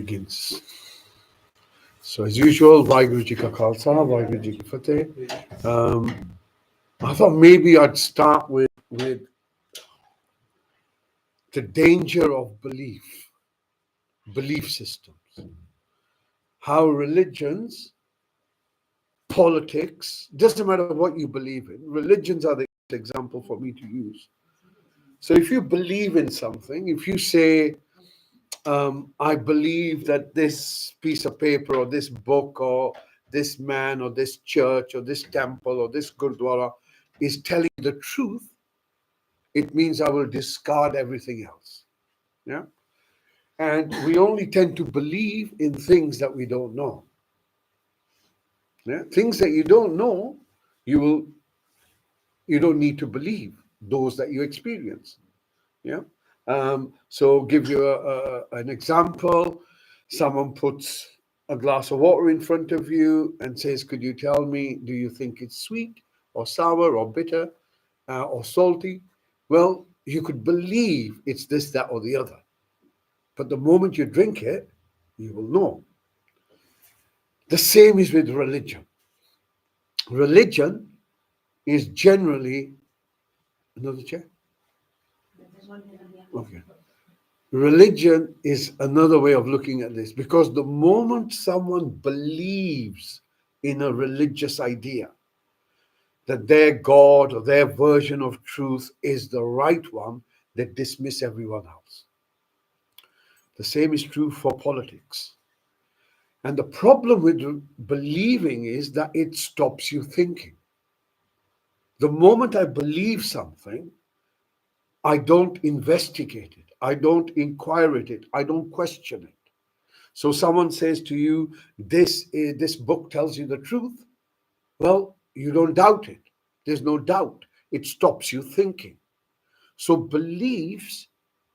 begins. So as usual, Vaheguru Ji Ka Khalsa, Vaheguru Ji Ki Fateh. I thought maybe I'd start with the danger of belief systems. How religions, politics, doesn't matter what you believe in, religions are the example for me to use. So if you believe in something, if you say, I believe that this piece of paper or this book or this man or this church or this temple or this gurdwara is telling the truth, it means I will discard everything else. Yeah. And we only tend to believe in things that we don't know. Yeah? Things that you don't know, you don't need to believe those that you experience. Yeah. So give you an example. Someone puts a glass of water in front of you and says, could you tell me, do you think it's sweet or sour or bitter or salty? Well, you could believe it's this, that, or the other. But the moment you drink it, you will know. The same is with religion. Religion is generally, another chair? Okay. Religion is another way of looking at this, because the moment someone believes in a religious idea, that their God or their version of truth is the right one, they dismiss everyone else. The same is true for politics. And the problem with believing is that it stops you thinking. The moment I believe something, I don't investigate it. I don't inquire it. I don't question it. So someone says to you, this book tells you the truth. Well, you don't doubt it. There's no doubt. It stops you thinking. So beliefs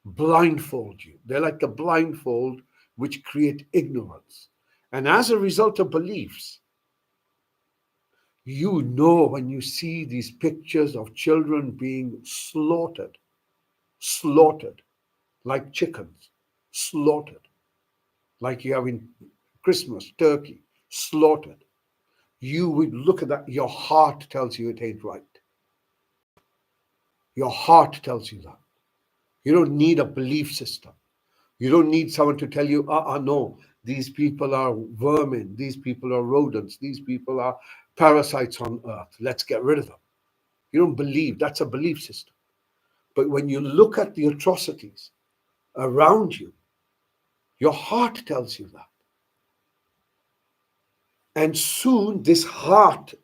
blindfold you. They're like the blindfold which create ignorance. And as a result of beliefs, you know when you see these pictures of children being slaughtered like chickens, slaughtered, like you have in Christmas, turkey, slaughtered. You would look at that, your heart tells you it ain't right. Your heart tells you that. You don't need a belief system. You don't need someone to tell you, no, these people are vermin, these people are rodents, these people are parasites on earth. Let's get rid of them. You don't believe. That's a belief system. But when you look at the atrocities around you, your heart tells you that. And soon this heart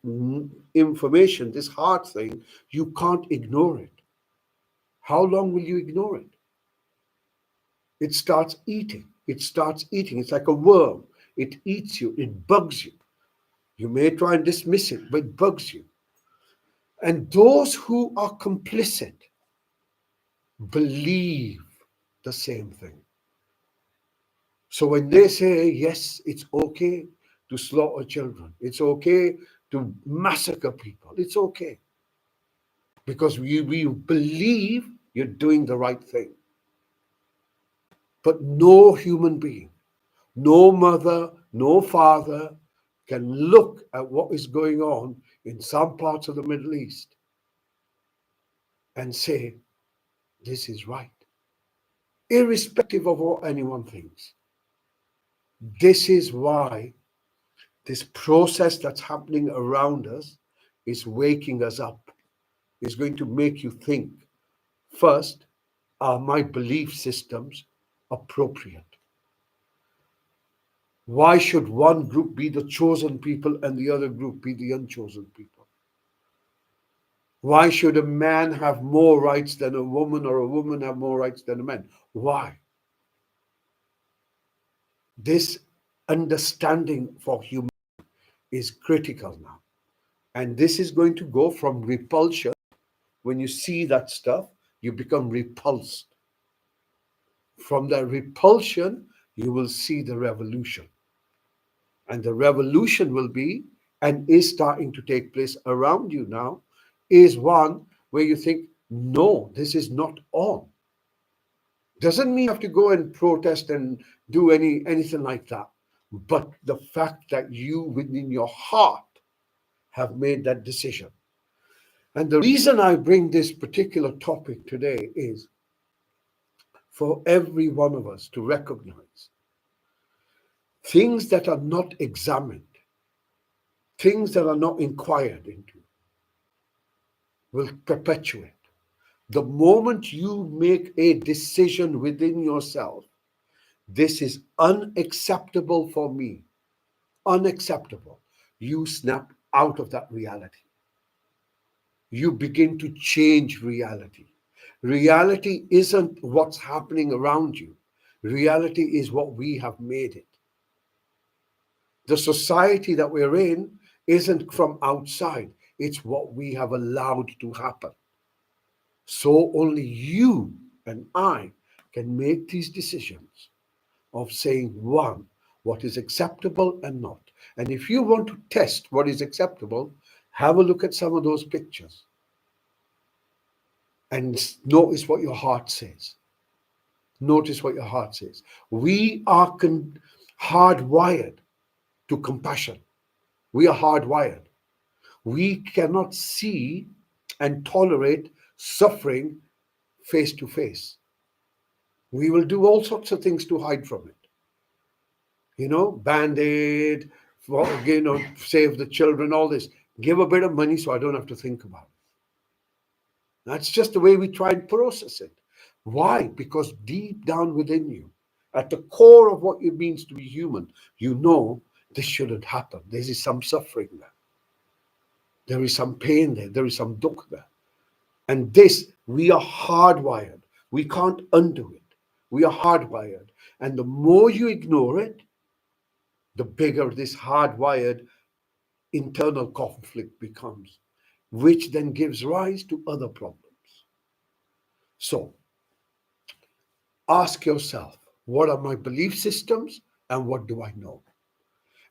information, this heart thing, you can't ignore it. How long will you ignore it? It starts eating. It starts eating. It's like a worm. It eats you. It bugs you. You may try and dismiss it, but it bugs you. And those who are complicit believe the same thing. So when they say, yes, it's okay to slaughter children, it's okay to massacre people, it's okay. Because we believe you're doing the right thing. But no human being, no mother, no father can look at what is going on in some parts of the Middle East and say, this is right. Irrespective of what anyone thinks. This is why this process that's happening around us is waking us up. It's going to make you think. First, are my belief systems appropriate? Why should one group be the chosen people and the other group be the unchosen people? Why should a man have more rights than a woman, or a woman have more rights than a man? Why? This understanding for humanity is critical now. And this is going to go from repulsion. When you see that stuff, you become repulsed. From that repulsion, you will see the revolution. And the revolution will be, and is starting to take place around you now, is one where you think, no, this is not on. Doesn't mean you have to go and protest and do anything like that. But the fact that you within your heart have made that decision. And the reason I bring this particular topic today is for every one of us to recognize things that are not examined, things that are not inquired into, will perpetuate. The moment you make a decision within yourself, this is unacceptable for me, unacceptable, you snap out of that reality. You begin to change reality. Reality isn't what's happening around you. Reality is what we have made it. The society that we're in isn't from outside. It's what we have allowed to happen. So only you and I can make these decisions of saying, one, what is acceptable and not. And if you want to test what is acceptable, have a look at some of those pictures and notice what your heart says. Notice what your heart says. We are hardwired to compassion. We are hardwired. We cannot see and tolerate suffering face to face. We will do all sorts of things to hide from it. Band-aid, save the children, all this. Give a bit of money so I don't have to think about it. That's just the way we try and process it. Why? Because deep down within you, at the core of what it means to be human, you know this shouldn't happen. There is some suffering there. There is some pain there. There is some dukh there. And this, we are hardwired. We can't undo it. We are hardwired. And the more you ignore it, the bigger this hardwired internal conflict becomes, which then gives rise to other problems. So, ask yourself, what are my belief systems and what do I know?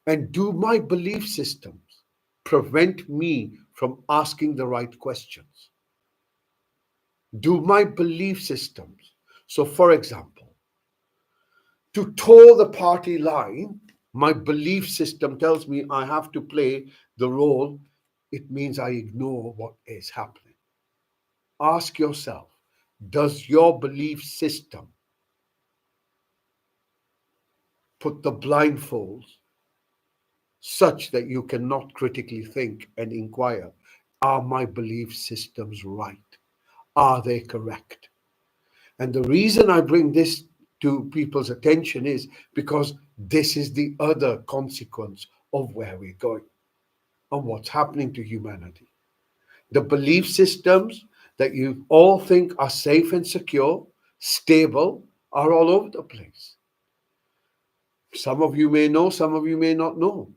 And do my belief systems prevent me from asking the right questions? Do my belief systems, so for example, to toe the party line, my belief system tells me I have to play the role, it means I ignore what is happening. Ask yourself, does your belief system put the blindfolds such that you cannot critically think and inquire? Are my belief systems right? Are they correct? And the reason I bring this to people's attention is because this is the other consequence of where we're going and what's happening to humanity. The belief systems that you all think are safe and secure, stable, are all over the place. Some of you may know, some of you may not know.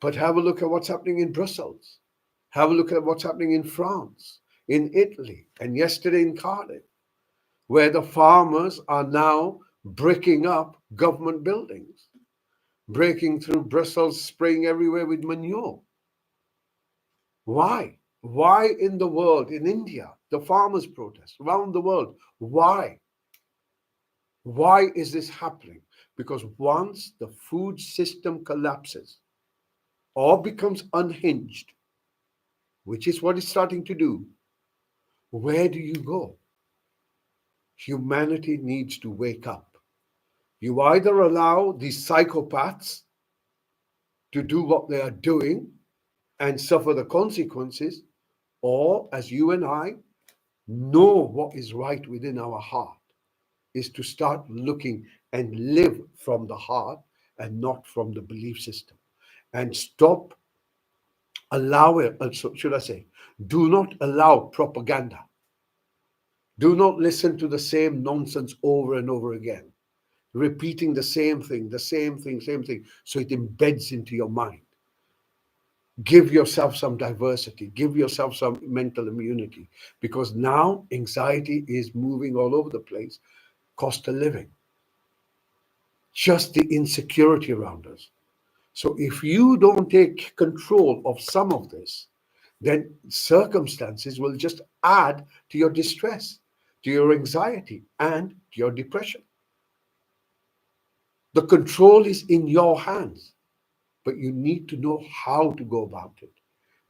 But have a look at what's happening in Brussels. Have a look at what's happening in France, in Italy, and yesterday in Cardiff, where the farmers are now bricking up government buildings, breaking through Brussels, spraying everywhere with manure. Why? Why in the world, in India, the farmers protest around the world? Why? Why is this happening? Because once the food system collapses or becomes unhinged, which is what it's starting to do, where do you go? Humanity needs to wake up. You either allow these psychopaths to do what they are doing and suffer the consequences, or as you and I know what is right within our heart, is to start looking and live from the heart and not from the belief system. And stop allowing, should I say, do not allow propaganda. Do not listen to the same nonsense over and over again, repeating the same thing, same thing, so it embeds into your mind. Give yourself some diversity, give yourself some mental immunity, because now anxiety is moving all over the place. Cost of living, just the insecurity around us. So if you don't take control of some of this, then circumstances will just add to your distress, to your anxiety, and to your depression. The control is in your hands, but you need to know how to go about it.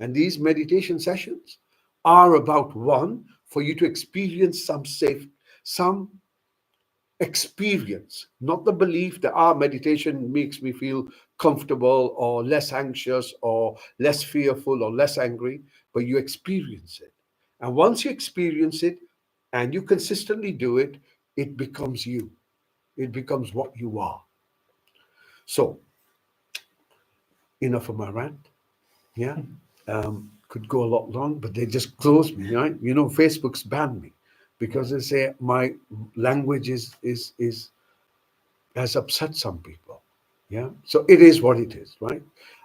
And these meditation sessions are about, one, for you to experience some experience, not the belief that meditation makes me feel comfortable or less anxious or less fearful or less angry, but you experience it. And once you experience it and you consistently do it, it becomes you. It becomes what you are. So, enough of my rant. Yeah. Could go a lot long, but they just closed me, right? You know, Facebook's banned me because they say my language is has upset some people. Yeah. So it is what it is, right?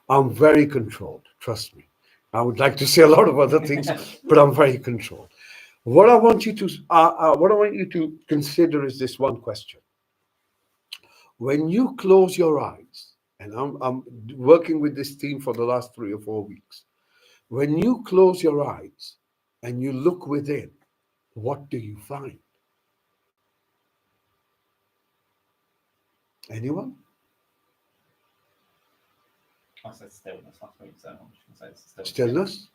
I'm very controlled, trust me. I would like to say a lot of other things, but I'm very controlled. What I want you to consider is this one question. When you close your eyes, and I'm working with this theme for the last 3 or 4 weeks. When you close your eyes and you look within, what do you find? Anyone? I said stillness. That's what you said. I'm just going to say stillness. Stillness?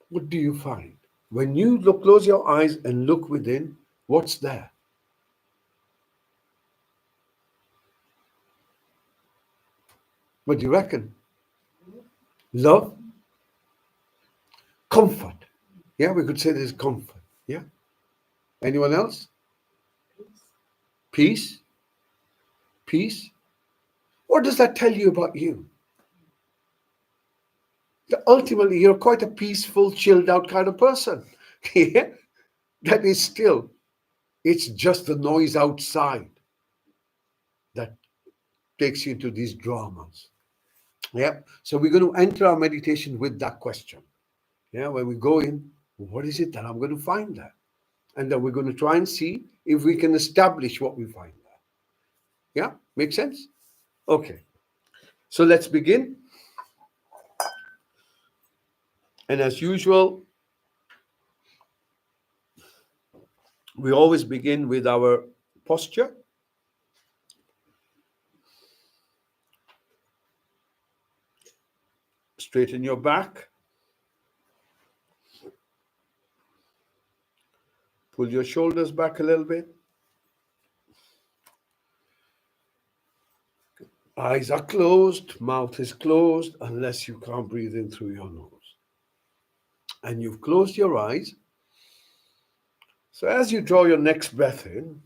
What do you find? When you close your eyes and look within, what's there? What do you reckon? Love? Comfort. Yeah, we could say there's comfort. Yeah. Anyone else? Peace? Peace? What does that tell you about you? That ultimately, you're quite a peaceful, chilled out kind of person. Yeah? That is still, it's just the noise outside that takes you into these dramas. Yeah. So we're going to enter our meditation with that question. Yeah. When we go in, what is it that I'm going to find there? And then we're going to try and see if we can establish what we find there. Yeah. Make sense? Okay. So let's begin. And as usual, we always begin with our posture. Straighten your back. Pull your shoulders back a little bit. Eyes are closed, mouth is closed, unless you can't breathe in through your nose. And you've closed your eyes. So as you draw your next breath in,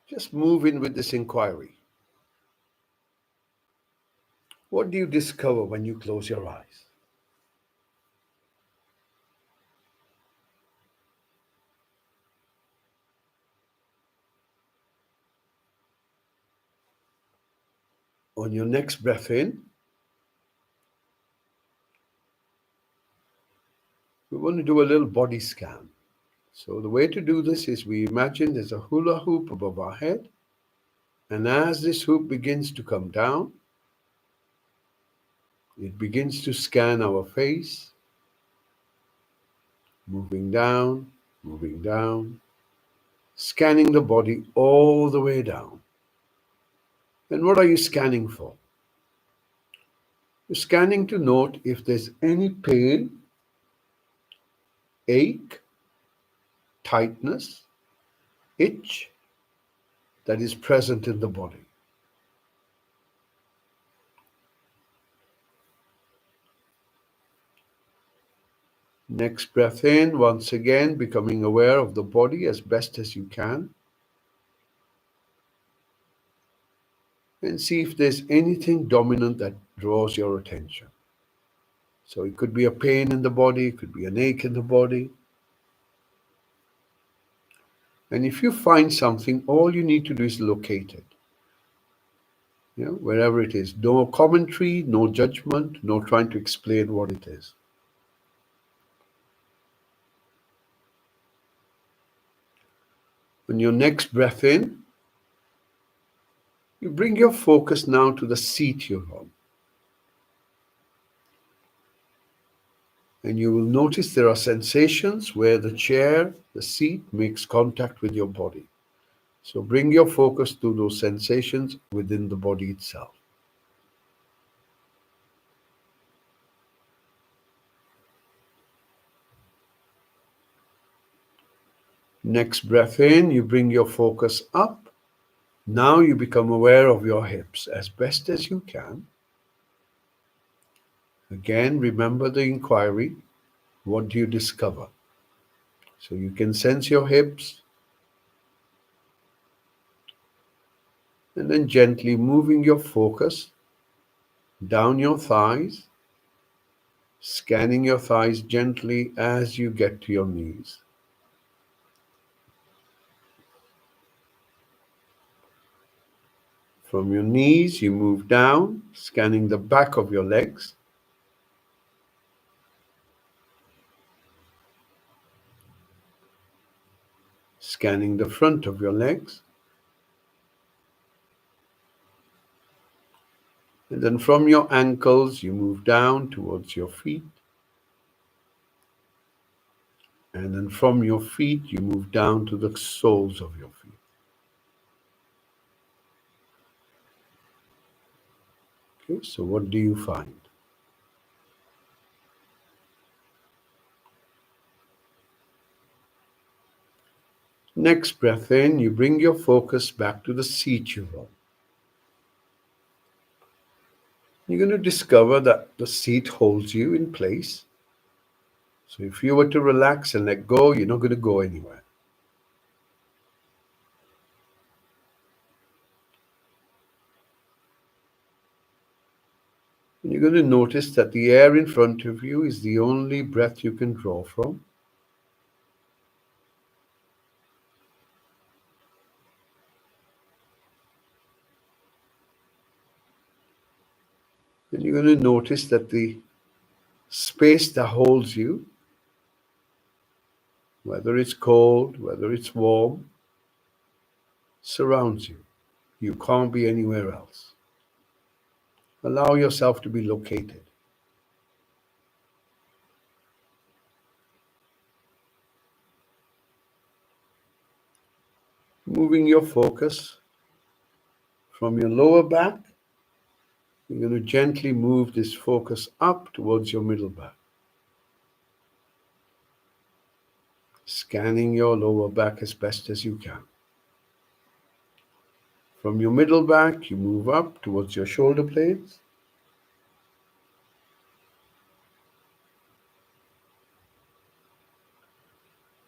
just move in with this inquiry. What do you discover when you close your eyes? On your next breath in, we want to do a little body scan. So the way to do this is we imagine there's a hula hoop above our head. And as this hoop begins to come down, it begins to scan our face, moving down, scanning the body all the way down. And what are you scanning for? You're scanning to note if there's any pain, ache, tightness, itch that is present in the body. Next breath in, once again, becoming aware of the body as best as you can. And see if there's anything dominant that draws your attention. So it could be a pain in the body, it could be an ache in the body. And if you find something, all you need to do is locate it. You know, wherever it is. No commentary, no judgment, no trying to explain what it is. On your next breath in, you bring your focus now to the seat you're on. And you will notice there are sensations where the chair, the seat, makes contact with your body. So bring your focus to those sensations within the body itself. Next breath in, you bring your focus up. Now you become aware of your hips as best as you can. Again, remember the inquiry. What do you discover? So you can sense your hips and then gently moving your focus down your thighs, scanning your thighs gently as you get to your knees. From your knees, you move down, scanning the back of your legs. Scanning the front of your legs. And then from your ankles, you move down towards your feet. And then from your feet, you move down to the soles of your feet. Okay, so what do you find? Next breath in, you bring your focus back to the seat you're on. You're going to discover that the seat holds you in place. So if you were to relax and let go, you're not going to go anywhere. And you're going to notice that the air in front of you is the only breath you can draw from. And you're going to notice that the space that holds you, whether it's cold, whether it's warm, surrounds you. You can't be anywhere else. Allow yourself to be located. Moving your focus from your lower back, you're going to gently move this focus up towards your middle back. Scanning your lower back as best as you can. From your middle back, you move up towards your shoulder blades.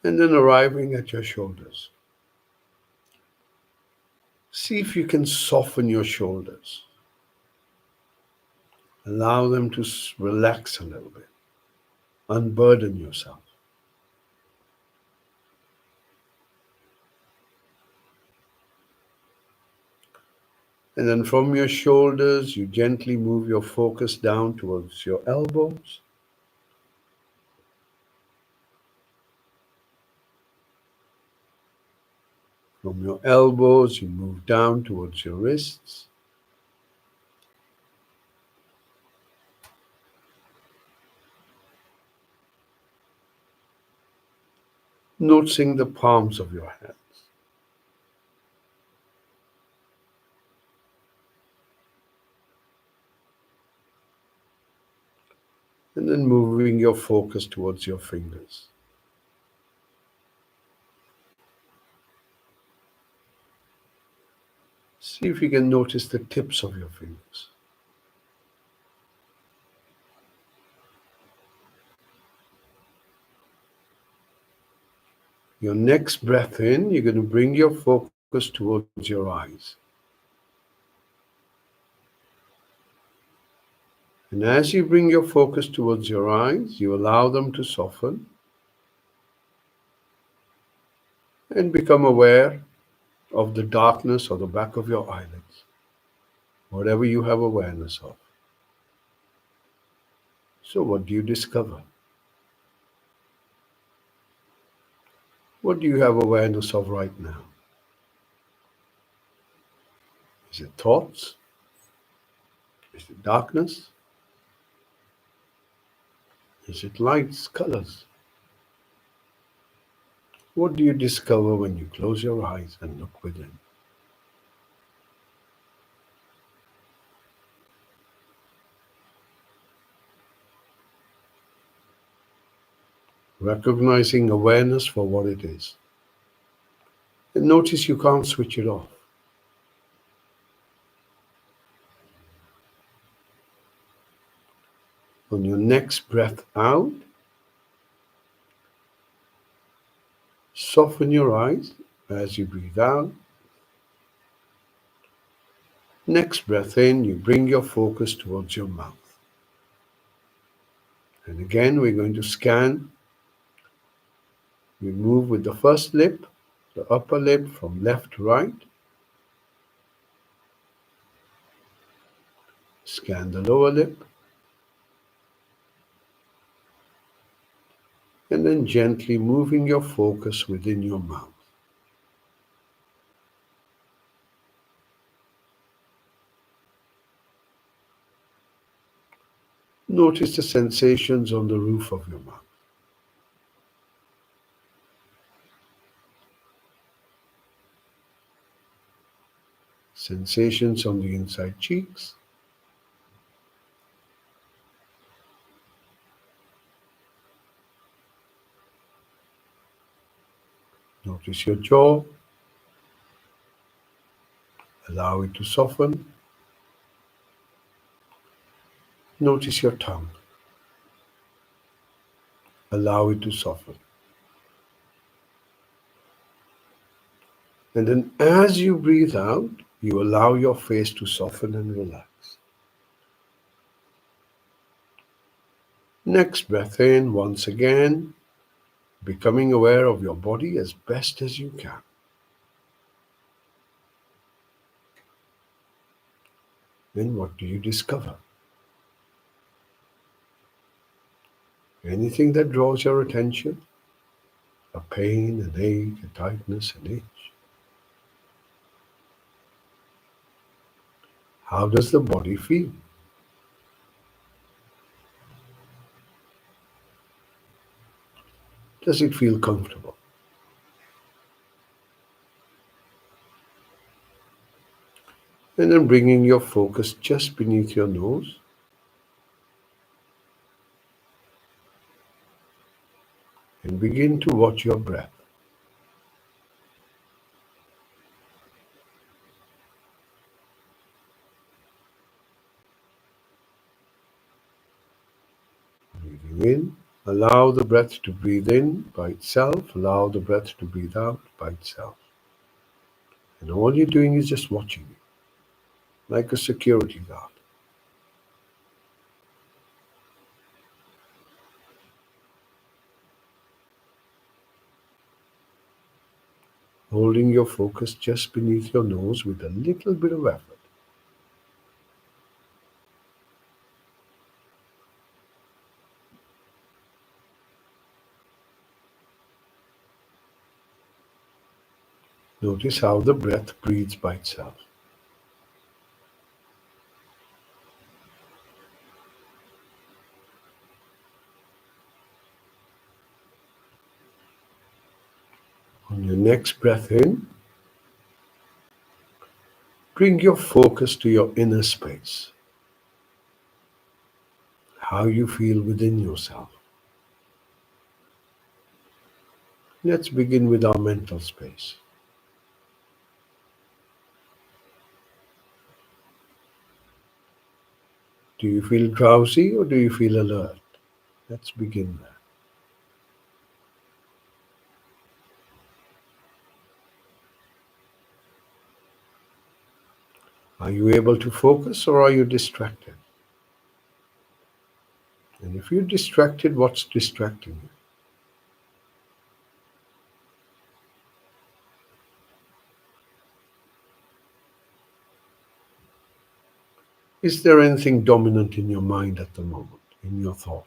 And then arriving at your shoulders. See if you can soften your shoulders. Allow them to relax a little bit. Unburden yourself. And then from your shoulders, you gently move your focus down towards your elbows. From your elbows, you move down towards your wrists. Noticing the palms of your hands. And then moving your focus towards your fingers. See if you can notice the tips of your fingers. Your next breath in, you're going to bring your focus towards your eyes. And as you bring your focus towards your eyes, you allow them to soften and become aware of the darkness or the back of your eyelids, whatever you have awareness of. So what do you discover? What do you have awareness of right now? Is it thoughts? Is it darkness? Is it lights, colors? What do you discover when you close your eyes and look within? Recognizing awareness for what it is. And notice you can't switch it off. On your next breath out, soften your eyes as you breathe out. Next breath in, you bring your focus towards your mouth. And again, we're going to scan. We move with the first lip, the upper lip from left to right. Scan the lower lip. And then gently moving your focus within your mouth. Notice the sensations on the roof of your mouth. Sensations on the inside cheeks. Notice your jaw. Allow it to soften. Notice your tongue. Allow it to soften. And then as you breathe out, you allow your face to soften and relax. Next breath in, once again, becoming aware of your body as best as you can. Then what do you discover? Anything that draws your attention? A pain, an ache, a tightness, an itch? How does the body feel? Does it feel comfortable? And then bringing your focus just beneath your nose. And begin to watch your breath. Breathing in, allow the breath to breathe in by itself, allow the breath to breathe out by itself. And all you're doing is just watching it, like a security guard. Holding your focus just beneath your nose with a little bit of effort. Notice how the breath breathes by itself. On your next breath in, bring your focus to your inner space. How you feel within yourself. Let's begin with our mental space. Do you feel drowsy or do you feel alert? Let's begin there. Are you able to focus or are you distracted? And if you're distracted, what's distracting you? Is there anything dominant in your mind at the moment, in your thoughts?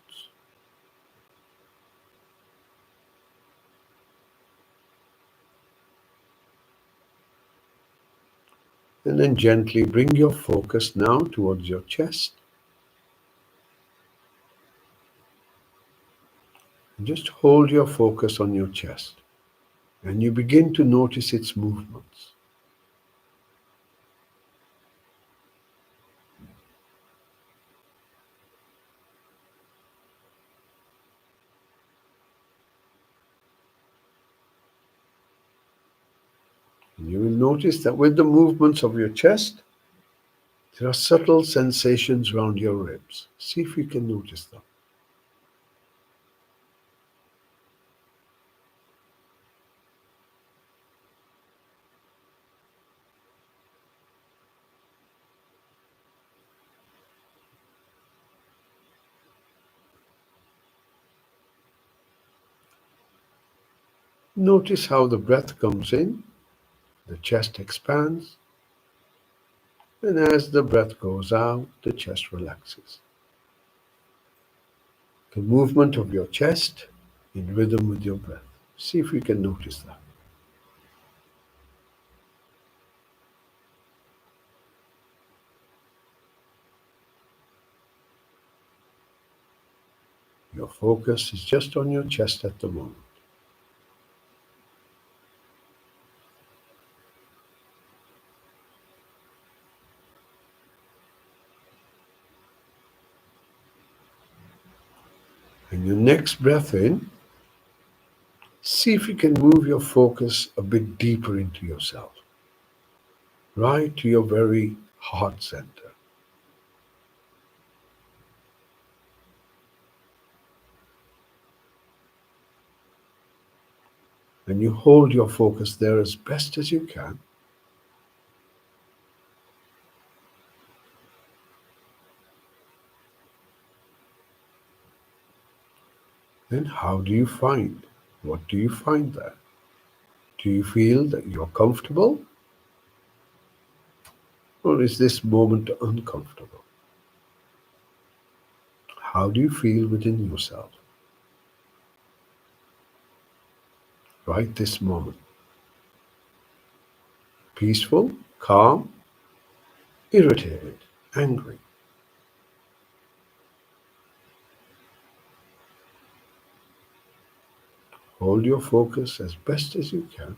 And then gently bring your focus now towards your chest. Just hold your focus on your chest and you begin to notice its movements. And you will notice that with the movements of your chest, there are subtle sensations around your ribs. See if you can notice them. Notice how the breath comes in, the chest expands, and as the breath goes out, the chest relaxes. The movement of your chest in rhythm with your breath. See if you can notice that. Your focus is just on your chest at the moment. And your next breath in, see if you can move your focus a bit deeper into yourself, right to your very heart center. And you hold your focus there as best as you can. Then how do you find? What do you find there? Do you feel that you're comfortable? Or is this moment uncomfortable? How do you feel within yourself right this moment? Peaceful, calm, irritated, angry. Hold your focus as best as you can,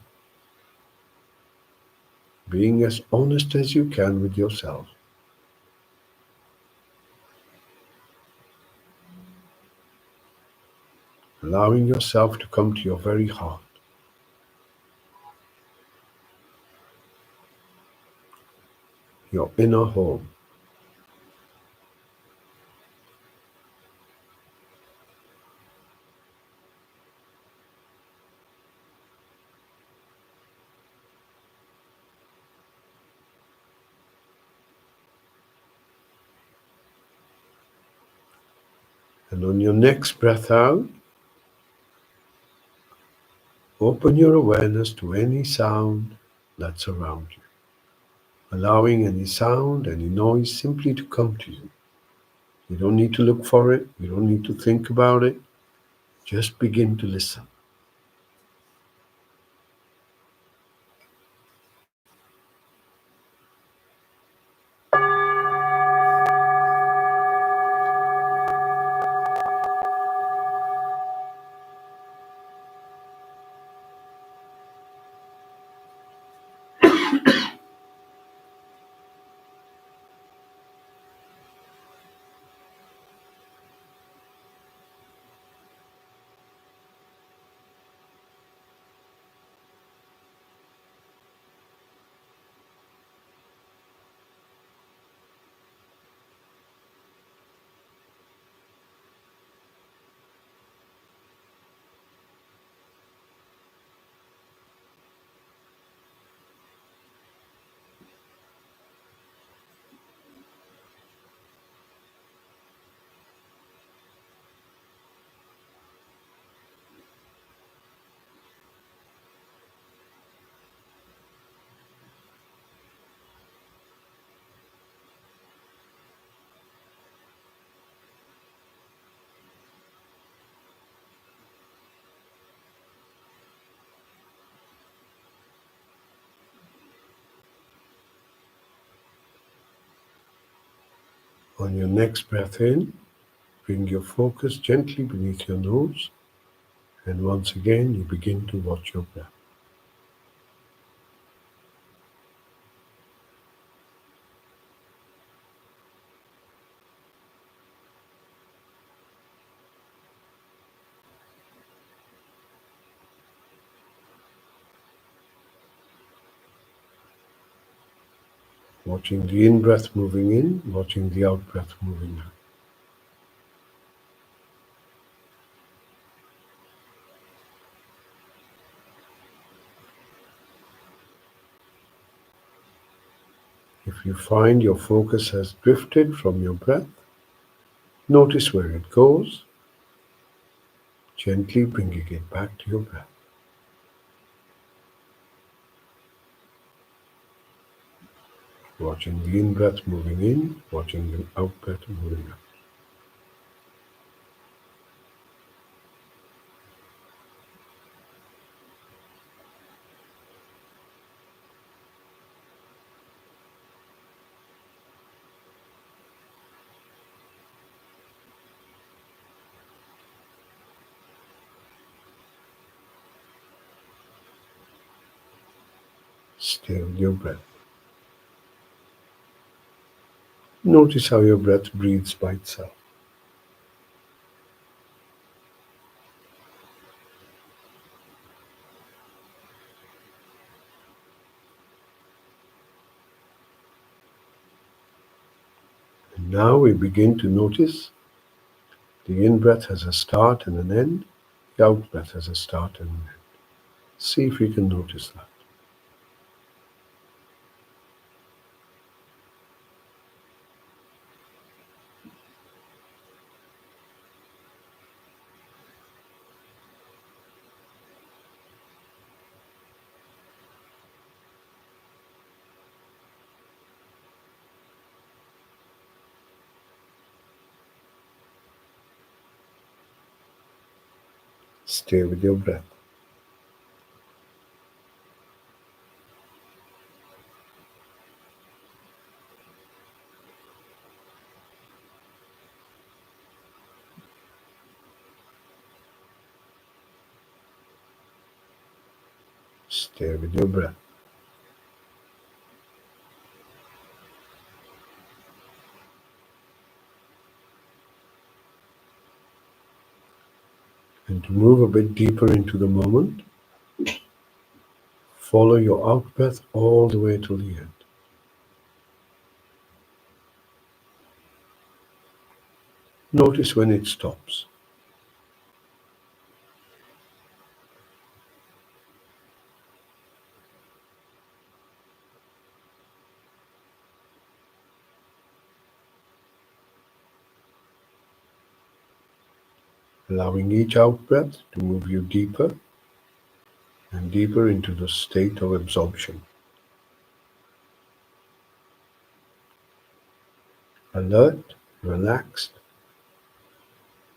being as honest as you can with yourself. Allowing yourself to come to your very heart, your inner home. And on your next breath out, open your awareness to any sound that's around you, allowing any sound, any noise simply to come to you. You don't need to look for it, you don't need to think about it, just begin to listen. On your next breath in, bring your focus gently beneath your nose And once again, you begin to watch your breath. Watching the in-breath moving in, watching the out-breath moving out. If you find your focus has drifted from your breath, notice where it goes, gently bringing it back to your breath. Watching the in-breath moving in, watching the out-breath moving out. Stay with your breath. Notice how your breath breathes by itself. And now we begin to notice the in-breath has a start and an end, the out-breath has a start and an end. See if you can notice that. Stay with your breath. Stay with your breath. And to move a bit deeper into the moment, follow your out-breath all the way till the end. Notice when it stops. Allowing each out-breath to move you deeper and deeper into the state of absorption. Alert, relaxed,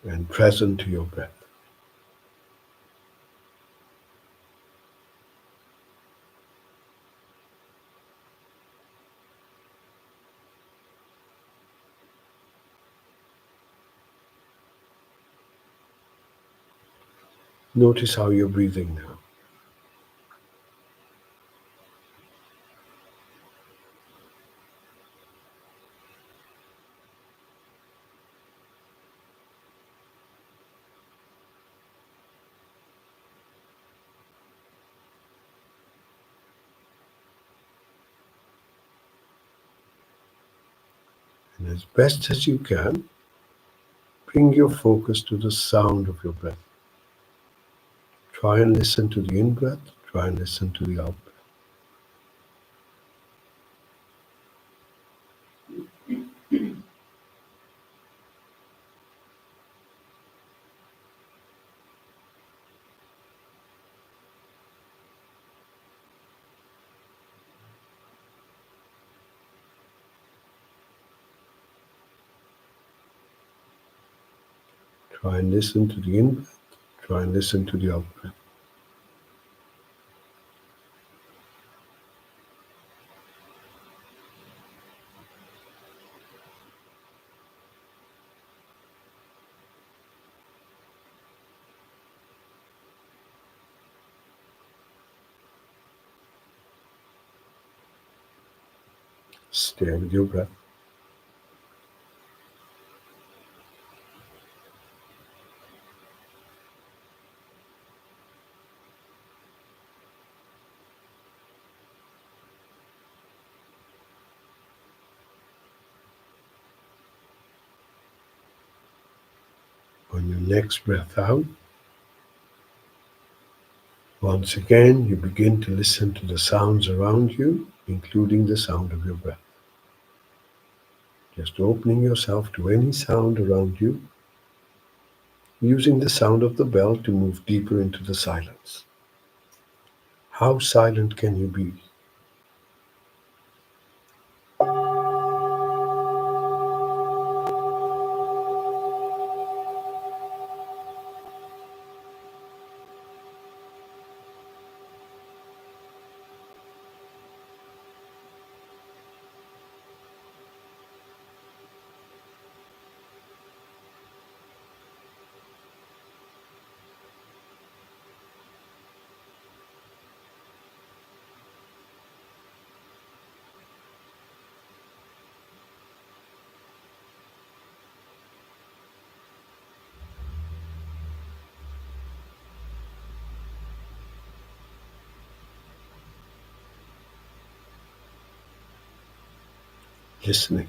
and present to your breath. Notice how you're breathing now. And as best as you can, bring your focus to the sound of your breath. Try and listen to the in-breath, try and listen to the out-breath. Try and listen to the in-breath, try and listen to the out-breath. Stay with your breath. On your next breath out, once again, you begin to listen to the sounds around you, including the sound of your breath. Just opening yourself to any sound around you, using the sound of the bell to move deeper into the silence. How silent can you be? Listening.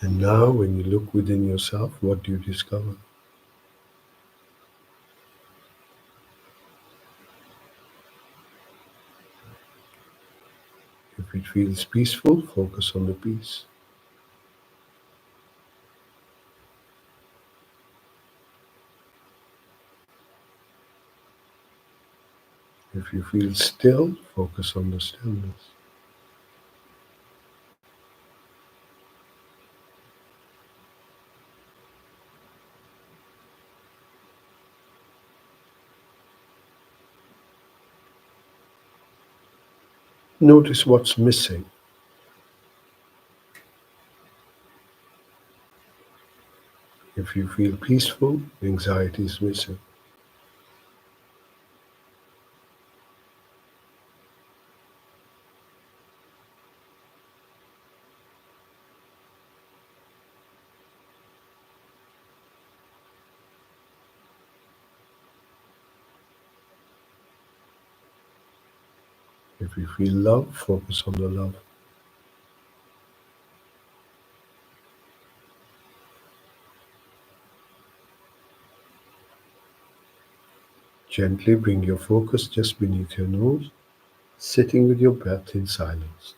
And now, when you look within yourself, what do you discover? If it feels peaceful, focus on the peace. If you feel still, focus on the stillness. Notice what's missing. If you feel peaceful, anxiety is missing. If you feel love, focus on the love. Gently bring your focus just beneath your nose, sitting with your breath in silence.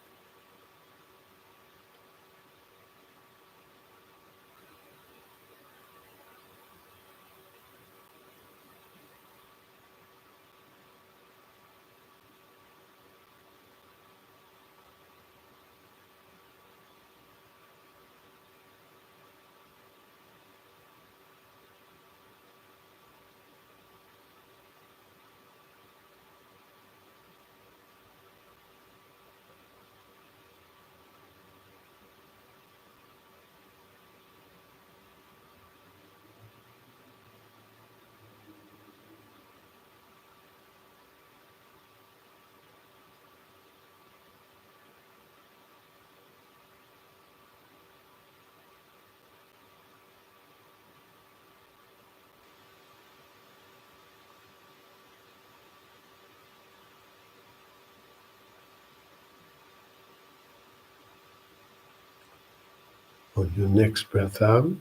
On your next breath out,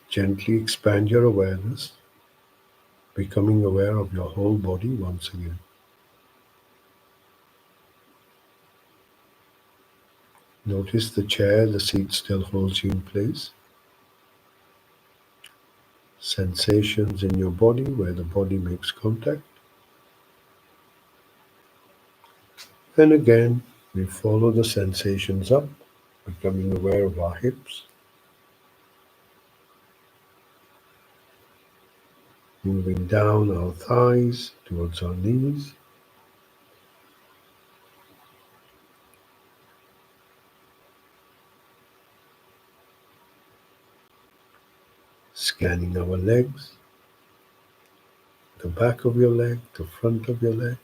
gently expand your awareness, becoming aware of your whole body once again. Notice the chair, the seat still holds you in place. Sensations in your body where the body makes contact. And again, we follow the sensations up, becoming aware of our hips, moving down our thighs towards our knees, scanning our legs, the back of your leg, the front of your leg,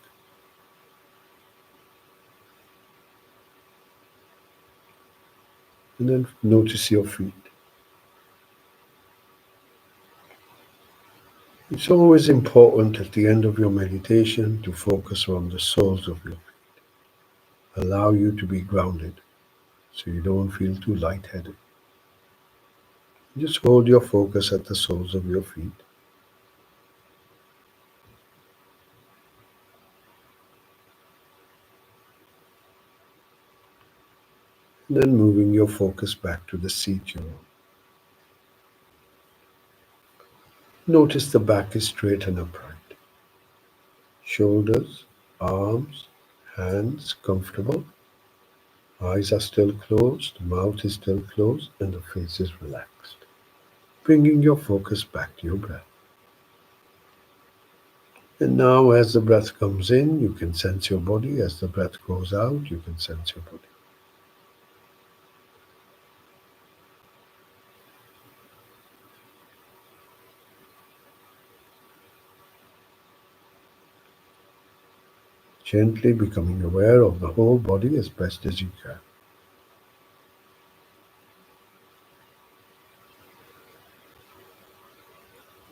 and then notice your feet. It's always important at the end of your meditation to focus on the soles of your feet. Allow you to be grounded so you don't feel too lightheaded. Just hold your focus at the soles of your feet. And then moving your focus back to the seat you're on. Notice the back is straight and upright. Shoulders, arms, hands comfortable. Eyes are still closed, mouth is still closed, and the face is relaxed. Bringing your focus back to your breath. And now, as the breath comes in, you can sense your body. As the breath goes out, you can sense your body. Gently becoming aware of the whole body as best as you can.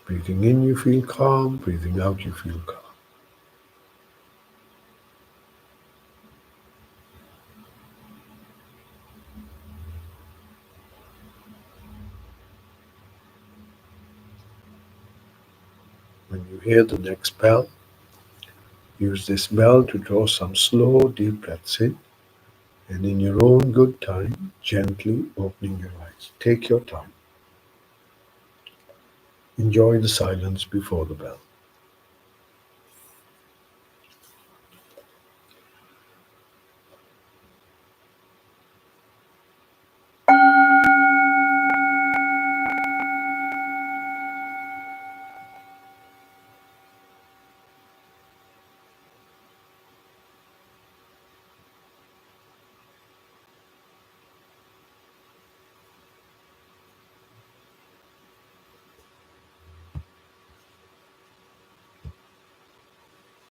Breathing in, you feel calm. Breathing out, you feel calm. When you hear the next bell, use this bell to draw some slow, deep breaths in, and in your own good time, gently opening your eyes. Take your time. Enjoy the silence before the bell.